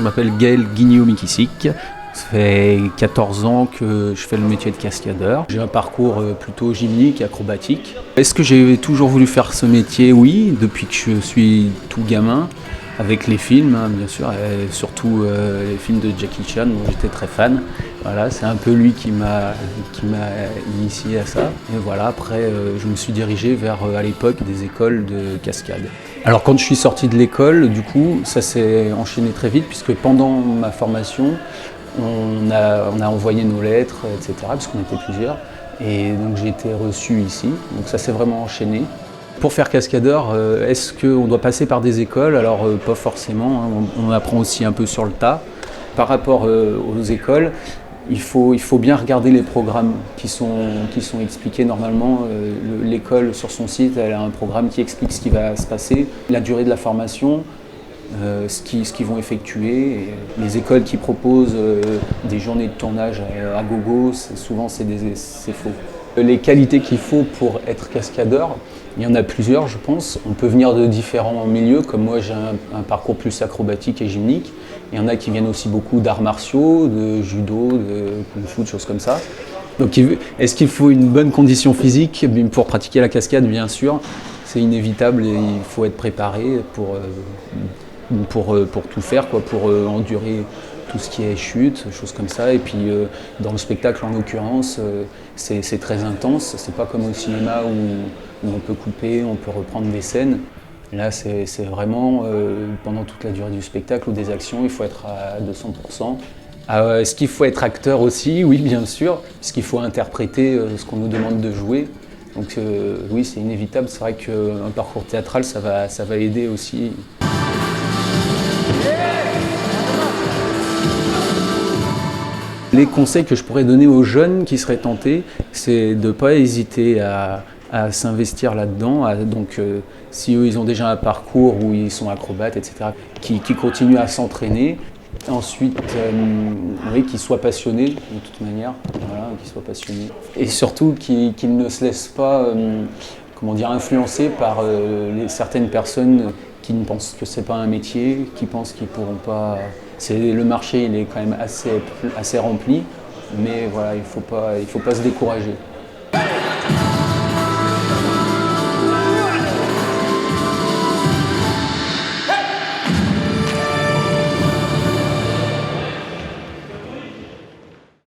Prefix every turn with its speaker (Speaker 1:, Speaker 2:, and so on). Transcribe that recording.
Speaker 1: Je m'appelle Gaël Guignou-Mikisik. Ça fait 14 ans que je fais le métier de cascadeur. J'ai un parcours plutôt gymnique, acrobatique. Est-ce que j'ai toujours voulu faire ce métier? Oui, depuis que je suis tout gamin, avec les films, hein, bien sûr, et surtout les films de Jackie Chan, dont j'étais très fan. Voilà, c'est un peu lui qui m'a initié à ça. Et voilà, après, je me suis dirigé vers, à l'époque, des écoles de cascade. Alors quand je suis sorti de l'école, du coup, ça s'est enchaîné très vite, puisque pendant ma formation, on a envoyé nos lettres, etc., parce qu'on était plusieurs. Et donc j'ai été reçu ici, donc ça s'est vraiment enchaîné. Pour faire cascadeur, est-ce qu'on doit passer par des écoles? Alors pas forcément, hein, on apprend aussi un peu sur le tas. Par rapport aux écoles, il faut bien regarder les programmes qui sont expliqués normalement. L'école sur son site, elle a un programme qui explique ce qui va se passer, la durée de la formation, ce qu'ils vont effectuer. Et les écoles qui proposent des journées de tournage à gogo, souvent c'est faux. Les qualités qu'il faut pour être cascadeur, il y en a plusieurs je pense. On peut venir de différents milieux, comme moi j'ai un parcours plus acrobatique et gymnique. Il y en a qui viennent aussi beaucoup d'arts martiaux, de judo, de kung-fu, de choses comme ça. Donc est-ce qu'il faut une bonne condition physique pour pratiquer la cascade? Bien sûr, c'est inévitable et il faut être préparé pour tout faire, quoi, pour endurer tout ce qui est chute, choses comme ça. Et puis dans le spectacle, en l'occurrence, c'est très intense. C'est pas comme au cinéma où on peut couper, on peut reprendre des scènes. Là, c'est vraiment pendant toute la durée du spectacle ou des actions, il faut être à 200%. Est-ce qu'il faut être acteur aussi? Oui, bien sûr, parce qu'il faut interpréter ce qu'on nous demande de jouer. Donc oui, c'est inévitable. C'est vrai qu'un parcours théâtral, ça va aider aussi. Les conseils que je pourrais donner aux jeunes qui seraient tentés, c'est de ne pas hésiter à s'investir là-dedans. Donc, si eux, ils ont déjà un parcours où ils sont acrobates, etc., qui continuent à s'entraîner. Ensuite, oui, qu'ils soient passionnés, de toute manière, voilà, qu'ils soient passionnés. Et surtout, qu'ils ne se laissent pas comment dire, influencer par certaines personnes qui ne pensent que c'est pas un métier, qui pensent qu'ils pourront pas. Le marché, il est quand même assez rempli, mais voilà, il faut pas se décourager.